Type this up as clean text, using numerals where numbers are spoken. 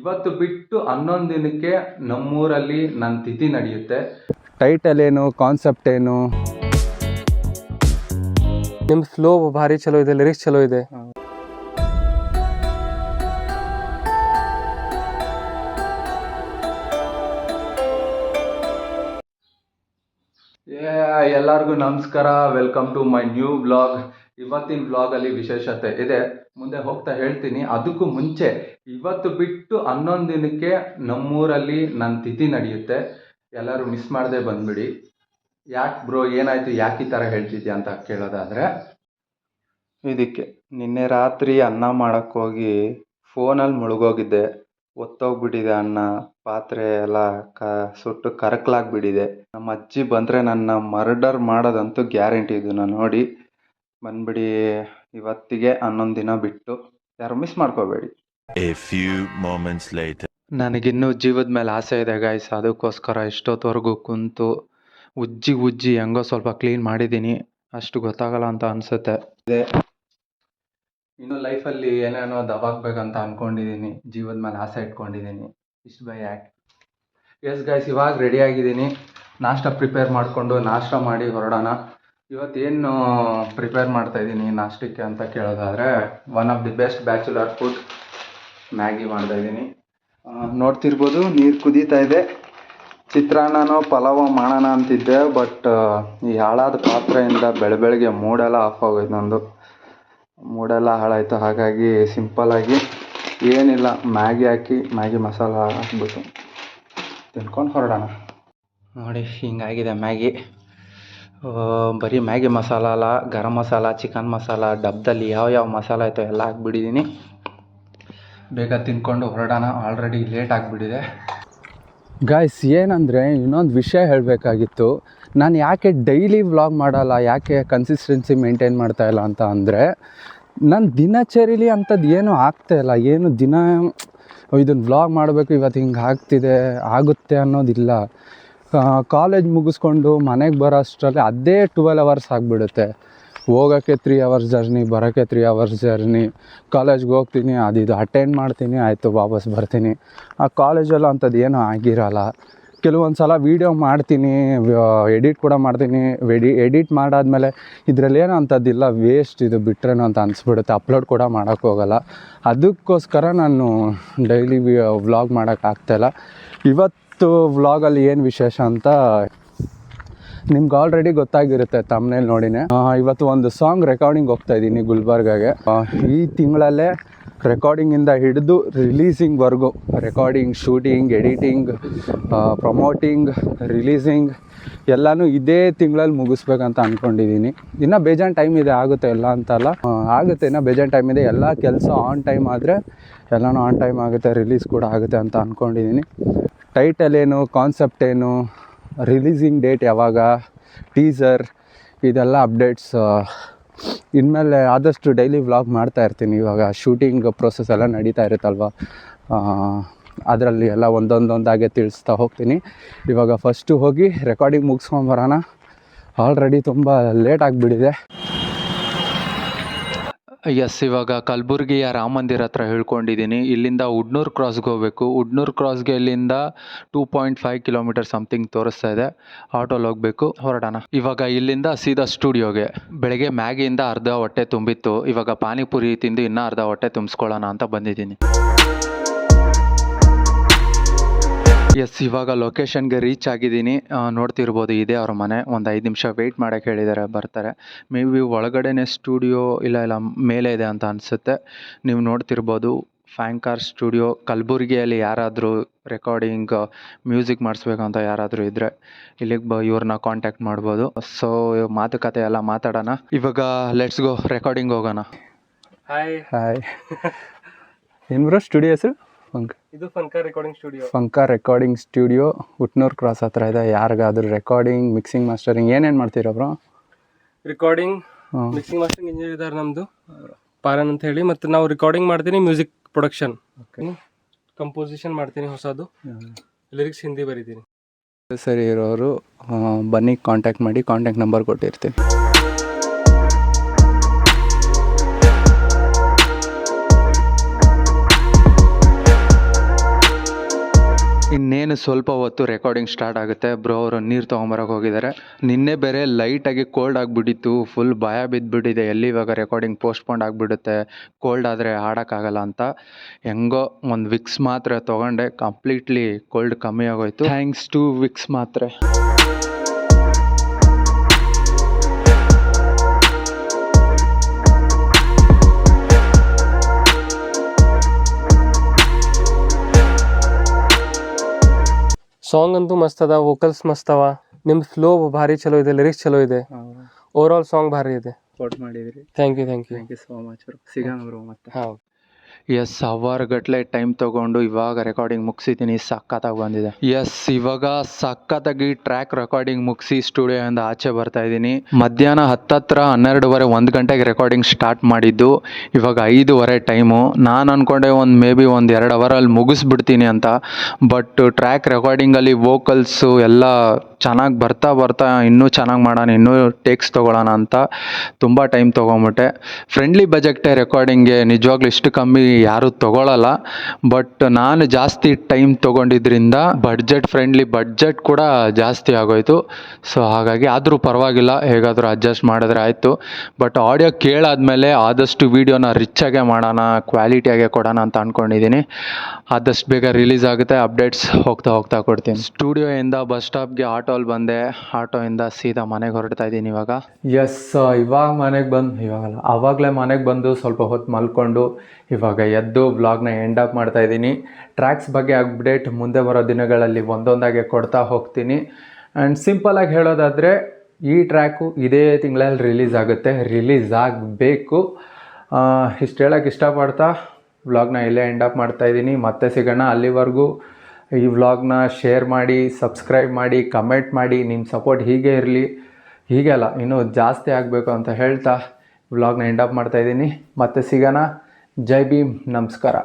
ಇವತ್ತು ಬಿಟ್ಟು 11 ದಿನಕ್ಕೆ ನಮ್ಮೂರಲ್ಲಿ ನನ್ನ ತಿಥಿ ನಡೆಯುತ್ತೆ. ಟೈಟಲ್ ಏನು, ಕಾನ್ಸೆಪ್ಟ್ ಏನು? ನಿಮ್ಮ ಫ್ಲೋ ಭಾರಿ ಚಲೋ ಇದೆ, ಲಿರಿಕ್ಸ್ ಚಲೋ ಇದೆ. ಎಲ್ಲರಿಗೂ ನಮಸ್ಕಾರ, welcome to my new vlog. ಇವತ್ತಿನ ವ್ಲಾಗಲ್ಲಿ ವಿಶೇಷತೆ ಇದೆ, ಮುಂದೆ ಹೋಗ್ತಾ ಹೇಳ್ತೀನಿ. ಅದಕ್ಕೂ ಮುಂಚೆ ಇವತ್ತು ಬಿಟ್ಟು 11 ದಿನಕ್ಕೆ ನಮ್ಮೂರಲ್ಲಿ ನನ್ನ ತಿಥಿ ನಡೆಯುತ್ತೆ. ಎಲ್ಲರೂ ಮಿಸ್ ಮಾಡದೆ ಬಂದ್ಬಿಡಿ. ಯಾಕೆ ಬ್ರೋ, ಏನಾಯ್ತು, ಯಾಕೆ ಈ ಥರ ಹೇಳ್ತಿದ್ಯಾ ಅಂತ ಕೇಳೋದಾದರೆ, ಇದಕ್ಕೆ ನಿನ್ನೆ ರಾತ್ರಿ ಅನ್ನ ಮಾಡೋಕ್ಕೋಗಿ ಫೋನಲ್ಲಿ ಮುಳುಗೋಗಿದ್ದೆ. ಒತ್ತೋಗ್ಬಿಟ್ಟಿದೆ ಅನ್ನ, ಪಾತ್ರೆ ಎಲ್ಲ ಸುಟ್ಟು ಕರಕಲಾಗ್ಬಿಟ್ಟಿದೆ. ನಮ್ಮ ಅಜ್ಜಿ ಬಂದರೆ ನನ್ನ ಮರ್ಡರ್ ಮಾಡೋದಂತೂ ಗ್ಯಾರಂಟಿ. ಇದನ್ನು ನೋಡಿ ಬಂದ್ಬಿಡಿ. ಇವತ್ತಿಗೆ 11 ದಿನ ಬಿಟ್ಟು, ಯಾರು ಮಿಸ್ ಮಾಡ್ಕೋಬೇಡಿ. ನನಗಿನ್ನೂ ಜೀವದ ಮೇಲೆ ಆಸೆ ಇದೆ ಗೈಸ್, ಅದಕ್ಕೋಸ್ಕರ ಇಷ್ಟೊತ್ತವರೆಗೂ ಕುಂತು ಉಜ್ಜಿ ಹೆಂಗೋ ಸ್ವಲ್ಪ ಕ್ಲೀನ್ ಮಾಡಿದ್ದೀನಿ. ಅಷ್ಟು ಗೊತ್ತಾಗಲ್ಲ ಅಂತ ಅನಿಸುತ್ತೆ. ಇನ್ನು ಲೈಫಲ್ಲಿ ಏನೇನೋ ದಬಾಕ್ಬೇಕಂತ ಅಂದ್ಕೊಂಡಿದ್ದೀನಿ, ಜೀವದ ಮೇಲೆ ಆಸೆ ಇಟ್ಕೊಂಡಿದ್ದೀನಿ. ಇಷ್ಟು ಬೈ ಯಾಕೆ. ಎಸ್ ಗೈಸ್, ಇವಾಗ ರೆಡಿ ಆಗಿದ್ದೀನಿ. ನಾಷ್ಟ ಪ್ರಿಪೇರ್ ಮಾಡಿಕೊಂಡು ನಾಷ್ಟ ಮಾಡಿ ಹೊರಡೋಣ. ಇವತ್ತೇನು ಪ್ರಿಪೇರ್ ಮಾಡ್ತಾಯಿದ್ದೀನಿ ನಾಷ್ಟಕ್ಕೆ ಅಂತ ಕೇಳೋದಾದರೆ, one of the best bachelor food Maggi ಮಾಡ್ತಾಯಿದ್ದೀನಿ. ನೋಡ್ತಿರ್ಬೋದು, ನೀರು ಕುದೀತಾ ಇದೆ. ಚಿತ್ರಾನ್ನನೋ ಪಲಾವೋ ಮಾಡೋಣ ಅಂತಿದ್ದೆ, ಬಟ್ ಈ ಹಾಳಾದ ಪಾತ್ರೆಯಿಂದ ಬೆಳಗ್ಗೆ ಮೂಡೆಲ್ಲ ಆಫ್ ಆಗೋಯ್ತು. ನಂದು ಮೂಡೆಲ್ಲ ಹಾಳಾಯಿತು. ಹಾಗಾಗಿ ಸಿಂಪಲ್ಲಾಗಿ ಏನಿಲ್ಲ, ಮ್ಯಾಗಿ ಹಾಕಿ ಮ್ಯಾಗಿ ಮಸಾಲ ಹಾಕ್ಬಿಟ್ಟು ತಿನ್ಕೊಂಡು ಹೊರಡೋಣ. ನೋಡಿ ಹಿಂಗಾಗಿದೆ ಮ್ಯಾಗಿ. ಬರೀ ಮ್ಯಾಗಿ ಮಸಾಲ ಅಲ್ಲ, ಗರಂ ಮಸಾಲ, ಚಿಕನ್ ಮಸಾಲ, ಡಬ್ಬದಲ್ಲಿ ಯಾವ ಮಸಾಲ ಆಯಿತೋ ಎಲ್ಲ ಹಾಕ್ಬಿಟ್ಟಿದ್ದೀನಿ. ಬೇಗ ತಿನ್ಕೊಂಡು ಹೊರಡೋಣ, ಆಲ್ರೆಡಿ ಲೇಟ್ ಆಗಿಬಿಟ್ಟಿದೆ. ಗಾಯ್ಸ್, ಏನಂದರೆ ಇನ್ನೊಂದು ವಿಷಯ ಹೇಳಬೇಕಾಗಿತ್ತು. ನಾನು ಯಾಕೆ ಡೈಲಿ ವ್ಲಾಗ್ ಮಾಡಲ್ಲ, ಯಾಕೆ ಕನ್ಸಿಸ್ಟೆನ್ಸಿ ಮೇಂಟೈನ್ ಮಾಡ್ತಾಯಿಲ್ಲ ಅಂತ ಅಂದರೆ, ನನ್ನ ದಿನಚರಿಲಿ ಅಂಥದ್ದು ಏನೂ ಆಗ್ತಾಯಿಲ್ಲ. ಏನು ದಿನ ಇದನ್ನು ವ್ಲಾಗ್ ಮಾಡಬೇಕು, ಇವತ್ತು ಹಿಂಗೆ ಆಗುತ್ತೆ ಅನ್ನೋದಿಲ್ಲ. ಕಾಲೇಜ್ ಮುಗಿಸ್ಕೊಂಡು ಮನೆಗೆ ಬರೋ ಅಷ್ಟರಲ್ಲಿ ಅದೇ 12 ಅವರ್ಸ್ ಆಗಿಬಿಡುತ್ತೆ. ಹೋಗೋಕ್ಕೆ 3 ಅವರ್ಸ್ ಜರ್ನಿ, ಬರೋಕ್ಕೆ 3 ಅವರ್ಸ್ ಜರ್ನಿ. ಕಾಲೇಜ್ಗೆ ಹೋಗ್ತೀನಿ, ಇದು ಅಟೆಂಡ್ ಮಾಡ್ತೀನಿ, ಆಯಿತು ವಾಪಸ್ ಬರ್ತೀನಿ. ಆ ಕಾಲೇಜಲ್ಲೂ ಅಂಥದ್ದು ಏನೂ ಆಗಿರೋಲ್ಲ. ಕೆಲವೊಂದು ಸಲ ವೀಡಿಯೋ ಮಾಡ್ತೀನಿ, ಎಡಿಟ್ ಕೂಡ ಮಾಡ್ತೀನಿ. ಎಡಿಟ್ ಮಾಡಾದ್ಮೇಲೆ ಇದರಲ್ಲೇನೋ ಅಂಥದ್ದಿಲ್ಲ, ವೇಸ್ಟ್ ಇದು ಬಿಟ್ರೇನೋ ಅಂತ ಅನಿಸ್ಬಿಡುತ್ತೆ. ಅಪ್ಲೋಡ್ ಕೂಡ ಮಾಡೋಕ್ಕೋಗಲ್ಲ. ಅದಕ್ಕೋಸ್ಕರ ನಾನು ಡೈಲಿ ವ್ಲಾಗ್ ಮಾಡೋಕ್ಕಾಗ್ತಾಯಿಲ್ಲ. ಇವತ್ತು ವ್ಲಾಗಲ್ಲಿ ಏನು ವಿಶೇಷ ಅಂತ ನಿಮ್ಗೆ ಆಲ್ರೆಡಿ ಗೊತ್ತಾಗಿರುತ್ತೆ ತಮ್ನೇಲಿ ನೋಡಿನೇ. ಇವತ್ತು ಒಂದು ಸಾಂಗ್ ರೆಕಾರ್ಡಿಂಗ್ ಹೋಗ್ತಾಯಿದ್ದೀನಿ ಗುಲ್ಬರ್ಗಾಗೆ. ಈ ತಿಂಗಳಲ್ಲೇ ರೆಕಾರ್ಡಿಂಗಿಂದ ಹಿಡಿದು ರಿಲೀಸಿಂಗ್ವರೆಗೂ, recording, shooting, editing, promoting, releasing ಎಲ್ಲನೂ ಇದೇ ತಿಂಗಳಲ್ಲಿ ಮುಗಿಸ್ಬೇಕಂತ ಅಂದ್ಕೊಂಡಿದ್ದೀನಿ. ಇನ್ನೂ ಬೇಜಾನ್ ಟೈಮ್ ಇದೆ, ಆಗುತ್ತೆ ಎಲ್ಲ ಅಂತಲ್ಲ, ಆಗುತ್ತೆ. ಇನ್ನೂ ಬೇಜಾನ್ ಟೈಮ್ ಇದೆ. ಎಲ್ಲ ಕೆಲಸ ಆನ್ ಟೈಮ್ ಆದರೆ ಎಲ್ಲನೂ ಆನ್ ಟೈಮ್ ಆಗುತ್ತೆ, ರಿಲೀಸ್ ಕೂಡ ಆಗುತ್ತೆ ಅಂತ ಅಂದ್ಕೊಂಡಿದ್ದೀನಿ. ಟೈಟಲ್ ಏನು, ಕಾನ್ಸೆಪ್ಟ್ ಏನು, ರಿಲೀಸಿಂಗ್ ಡೇಟ್ ಯಾವಾಗ, ಟೀಸರ್, ಇದೆಲ್ಲ ಅಪ್ಡೇಟ್ಸ್ ಇನ್ಮೇಲೆ ಆದಷ್ಟು ಡೈಲಿ ವ್ಲಾಗ್ ಮಾಡ್ತಾ ಇರ್ತೀನಿ. ಇವಾಗ ಶೂಟಿಂಗ್ ಪ್ರೊಸೆಸ್ ಎಲ್ಲ ನಡೀತಾ ಇರುತ್ತಲ್ವ, ಅದರಲ್ಲಿ ಎಲ್ಲ ಒಂದೊಂದಾಗೆ ತಿಳಿಸ್ತಾ ಹೋಗ್ತೀನಿ. ಇವಾಗ ಫಸ್ಟು ಹೋಗಿ ರೆಕಾರ್ಡಿಂಗ್ ಮುಗಿಸ್ಕೊಂಬರೋಣ. ಆಲ್ರೆಡಿ ತುಂಬ ಲೇಟ್ ಆಗಿಬಿಟ್ಟಿದೆ. ಎಸ್, ಇವಾಗ ಕಲಬುರ್ಗಿಯ ರಾಮ ಮಂದಿರ ಹತ್ರ ಹೇಳ್ಕೊಂಡಿದ್ದೀನಿ. ಇಲ್ಲಿಂದ ಉಡ್ನೂರು ಕ್ರಾಸ್ಗೆ ಹೋಗಬೇಕು. ಉಡ್ನೂರು ಕ್ರಾಸ್ಗೆ ಇಲ್ಲಿಂದ 2.5 ಕಿಲೋಮೀಟರ್ ಸಮಥಿಂಗ್ ತೋರಿಸ್ತಾ ಇದೆ. ಆಟೋಲ್ಲಿ ಹೋಗಬೇಕು, ಹೊರಡೋಣ. ಇವಾಗ ಇಲ್ಲಿಂದ ಸೀದಾ ಸ್ಟುಡಿಯೋಗೆ. ಬೆಳಗ್ಗೆ ಮ್ಯಾಗಿಯಿಂದ ಅರ್ಧ ಹೊಟ್ಟೆ ತುಂಬಿತ್ತು, ಇವಾಗ ಪಾನಿಪುರಿ ತಿಂದು ಇನ್ನೂ ಅರ್ಧ ಹೊಟ್ಟೆ ತುಂಬಿಸ್ಕೊಳ್ಳೋಣ ಅಂತ ಬಂದಿದ್ದೀನಿ. ಎಸ್, ಇವಾಗ ಲೊಕೇಶನ್ಗೆ ರೀಚ್ ಆಗಿದ್ದೀನಿ. ನೋಡ್ತಿರ್ಬೋದು, ಇದೆ ಅವ್ರ ಮನೆ. ಒಂದು 5 ನಿಮಿಷ ವೆಯ್ಟ್ ಮಾಡೋಕ್ಕೆ ಹೇಳಿದ್ದಾರೆ, ಬರ್ತಾರೆ. ಮೇ ಬಿ ಒಳಗಡೆನೇ ಸ್ಟುಡಿಯೋ ಇಲ್ಲ ಮೇಲೆ ಇದೆ ಅಂತ ಅನಿಸುತ್ತೆ. ನೀವು ನೋಡ್ತಿರ್ಬೋದು, ಫ್ಯಾಂಕಾರ್ ಸ್ಟುಡಿಯೋ. ಕಲಬುರ್ಗಿಯಲ್ಲಿ ಯಾರಾದರೂ ರೆಕಾರ್ಡಿಂಗ್, ಮ್ಯೂಸಿಕ್ ಮಾಡಿಸ್ಬೇಕಂತ ಯಾರಾದರೂ ಇದ್ದರೆ ಇಲ್ಲಿಗೆ ಇವ್ರನ್ನ ಕಾಂಟ್ಯಾಕ್ಟ್ ಮಾಡ್ಬೋದು. ಸೊ ಮಾತುಕತೆ ಎಲ್ಲ ಮಾತಾಡೋಣ. ಇವಾಗ ಲೆಟ್ಸ್ ಗೋ, ರೆಕಾರ್ಡಿಂಗ್ ಹೋಗೋಣ. ಹಾಯ್ ಏನು ಬ್ರೋ ಸ್ಟುಡಿಯೋ ಹೆಸರು? ಇದು Fankar recording studio. Fankar recording studio Utnur cross ಹತ್ರ ಇದೆ. ಯಾರಿಗಾದ್ರೂ ರೆಕಾರ್ಡಿಂಗ್, ಮಿಕ್ಸಿಂಗ್, ಮಾಸ್ಟರಿಂಗ್ ಏನೇನು ಮಾಡ್ತೀರಾ bro? Recording, mixing, mastering engineer ಇದ್ದಾರೆ ನಮ್ಮದು, ಪಾರನ್ ಅಂತ ಹೇಳಿ. ಮತ್ತು ನಾವು ರೆಕಾರ್ಡಿಂಗ್ ಮಾಡ್ತೀನಿ, ಮ್ಯೂಸಿಕ್ ಪ್ರೊಡಕ್ಷನ್, ಕಂಪೋಸಿಷನ್ ಮಾಡ್ತೀನಿ, ಹೊಸದು ಲಿರಿಕ್ಸ್ ಹಿಂದಿ ಬರೀತೀನಿ. ಸರಿ ಇರೋರು ಬನ್ನಿ, ಕಾಂಟ್ಯಾಕ್ಟ್ ಮಾಡಿ. ಕಾಂಟ್ಯಾಕ್ಟ್ ನಂಬರ್ ಕೊಟ್ಟಿರ್ತೀನಿ. ಇನ್ನೇನು ಸ್ವಲ್ಪ ಹೊತ್ತು ರೆಕಾರ್ಡಿಂಗ್ ಸ್ಟಾರ್ಟ್ ಆಗುತ್ತೆ. ಬ್ರೋ ಅವರು ನೀರು ತೊಗೊಂಬರಕ್ಕೆ ಹೋಗಿದ್ದಾರೆ. ನಿನ್ನೆ ಬೇರೆ ಲೈಟಾಗಿ ಕೋಲ್ಡ್ ಆಗಿಬಿಟ್ಟಿತ್ತು, ಫುಲ್ ಭಯ ಬಿದ್ದುಬಿಟ್ಟಿದೆ ಎಲ್ಲಿ ಇವಾಗ ರೆಕಾರ್ಡಿಂಗ್ ಪೋಸ್ಟ್ಪೋಂಡ್ ಆಗಿಬಿಡುತ್ತೆ, ಕೋಲ್ಡ್ ಆದರೆ ಆಡೋಕ್ಕಾಗಲ್ಲ ಅಂತ. ಹೆಂಗೋ ಒಂದು ವಿಕ್ಸ್ ಮಾತ್ರೆ ತೊಗೊಂಡೆ, ಕಂಪ್ಲೀಟ್ಲಿ ಕೋಲ್ಡ್ ಕಮ್ಮಿ ಆಗೋಯ್ತು ಥ್ಯಾಂಕ್ಸ್ ಟು ವಿಕ್ಸ್ ಮಾತ್ರೆ. ಸಾಂಗ್ ಅಂತೂ ಮಸ್ತ್ ಅದ, ವೋಕಲ್ಸ್ ಮಸ್ತ್ ಅವ, ನಿಮ್ದು ಫ್ಲೋ ಭಾರಿ ಚಲೋ ಇದೆ, ಲಿರಿಕ್ಸ್ ಚಲೋ ಇದೆ, ಓವರ್ ಆಲ್ ಸಾಂಗ್ ಭಾರಿ ಇದೆ. ಸಪೋರ್ಟ್ ಮಾಡಿದ್ರಿ, thank you so much bro. ಸಿಗೋಣ ಬ್ರೋ ಮತ್ತೆ. ಹಾಂ. ಎಸ್, ಅವರ್ಗಟ್ಲೆ ಟೈಮ್ ತೊಗೊಂಡು ಇವಾಗ ರೆಕಾರ್ಡಿಂಗ್ ಮುಗಿಸಿದ್ದೀನಿ. ಸಖತ್ತಾಗಿ ಬಂದಿದೆ. ಎಸ್, ಇವಾಗ ಸಖತ್ತಾಗಿ ಟ್ರ್ಯಾಕ್ ರೆಕಾರ್ಡಿಂಗ್ ಮುಗಿಸಿ ಸ್ಟುಡಿಯೋಯಿಂದ ಆಚೆ ಬರ್ತಾ ಇದ್ದೀನಿ. ಮಧ್ಯಾಹ್ನ 12:30 1 ಗಂಟೆಗೆ ರೆಕಾರ್ಡಿಂಗ್ ಸ್ಟಾರ್ಟ್ ಮಾಡಿದ್ದು, ಇವಾಗ 5:15 ಟೈಮು. ನಾನು ಅಂದ್ಕೊಂಡೆ ಮೇ ಬಿ 1-2 ಅವರಲ್ಲಿ ಮುಗಿಸ್ಬಿಡ್ತೀನಿ ಅಂತ. ಬಟ್ ಟ್ರ್ಯಾಕ್ ರೆಕಾರ್ಡಿಂಗಲ್ಲಿ ವೋಕಲ್ಸು ಎಲ್ಲ ಚೆನ್ನಾಗಿ ಬರ್ತಾ ಇನ್ನೂ ಚೆನ್ನಾಗಿ ಮಾಡೋಣ, ಇನ್ನೂ ಟೇಕ್ಸ್ ತೊಗೊಳ್ಳೋಣ ಅಂತ ತುಂಬ ಟೈಮ್ ತೊಗೊಂಬಿಟ್ಟೆ. ಫ್ರೆಂಡ್ಲಿ ಬಜೆಕ್ಟೇ ರೆಕಾರ್ಡಿಂಗ್ಗೆ, ನಿಜವಾಗ್ಲೂ ಇಷ್ಟು ಕಮ್ಮಿ ಯಾರೂ ತೊಗೊಳ್ಳಲ್ಲ. ಬಟ್ ನಾನು ಜಾಸ್ತಿ ಟೈಮ್ ತೊಗೊಂಡಿದ್ದರಿಂದ ಬಡ್ಜೆಟ್ ಕೂಡ ಜಾಸ್ತಿ ಆಗೋಯ್ತು. ಸೊ ಹಾಗಾಗಿ ಆದರೂ ಪರವಾಗಿಲ್ಲ, ಹೇಗಾದರೂ ಅಡ್ಜಸ್ಟ್ ಮಾಡಿದ್ರೆ ಆಯಿತು. ಬಟ್ ಆಡಿಯೋ ಕೇಳಾದ್ಮೇಲೆ ಆದಷ್ಟು ವೀಡಿಯೋನ ರಿಚ್ಚಾಗೆ ಮಾಡೋಣ, ಕ್ವಾಲಿಟಿಯಾಗೆ ಕೊಡೋಣ ಅಂತ ಅಂದ್ಕೊಂಡಿದ್ದೀನಿ. ಆದಷ್ಟು ಬೇಗ ರಿಲೀಸ್ ಆಗುತ್ತೆ. ಅಪ್ಡೇಟ್ಸ್ ಹೋಗ್ತಾ ಕೊಡ್ತೀನಿ. ಸ್ಟುಡಿಯೋಯಿಂದ ಬಸ್ ಸ್ಟಾಪ್ಗೆ ಆಟೋಲ್ಲಿ ಬಂದೆ, ಆಟೋಯಿಂದ ಸೀದಾ ಮನೆಗೆ ಹೊರಡ್ತಾ ಇದ್ದೀನಿ ಇವಾಗ. ಎಸ್, ಆವಾಗಲೇ ಮನೆಗೆ ಬಂದು ಸ್ವಲ್ಪ ಹೊತ್ತು ಮಲ್ಕೊಂಡು ಇವಾಗ ಎದ್ದು ವ್ಲಾಗ್ನ ಎಂಡ್ ಅಪ್ ಮಾಡ್ತಾ ಇದ್ದೀನಿ. ಟ್ರ್ಯಾಕ್ಸ್ ಬಗ್ಗೆ ಅಪ್ಡೇಟ್ ಮುಂದೆ ಬರೋ ದಿನಗಳಲ್ಲಿ ಒಂದೊಂದಾಗೆ ಕೊಡ್ತಾ ಹೋಗ್ತೀನಿ. ಆ್ಯಂಡ್ ಸಿಂಪಲಾಗಿ ಹೇಳೋದಾದರೆ ಈ ಟ್ರ್ಯಾಕು ಇದೇ ತಿಂಗಳಲ್ಲಿ ರಿಲೀಸ್ ಆಗುತ್ತೆ, ರಿಲೀಸ್ ಆಗಬೇಕು. ಇಷ್ಟು ಹೇಳೋಕ್ಕೆ ಇಷ್ಟಪಡ್ತಾ ವ್ಲಾಗ್ನ ಇಲ್ಲೇ ಎಂಡ್ ಅಪ್ ಮಾಡ್ತಾ ಇದ್ದೀನಿ. ಮತ್ತೆ ಸಿಗೋಣ. ಅಲ್ಲಿವರೆಗೂ ಈ ವ್ಲಾಗ್ನ ಶೇರ್ ಮಾಡಿ, ಸಬ್ಸ್ಕ್ರೈಬ್ ಮಾಡಿ, ಕಮೆಂಟ್ ಮಾಡಿ. ನಿಮ್ಮ ಸಪೋರ್ಟ್ ಹೀಗೆ ಇರಲಿ, ಹೀಗೆ ಅಲ್ಲ ಇನ್ನೂ ಜಾಸ್ತಿ ಆಗಬೇಕು ಅಂತ ಹೇಳ್ತಾ ವ್ಲಾಗ್ನ ಎಂಡ್ ಅಪ್ ಮಾಡ್ತಾಯಿದ್ದೀನಿ. ಮತ್ತೆ ಸಿಗೋಣ. ಜೈ ಭೀಮ್, ನಮಸ್ಕಾರ.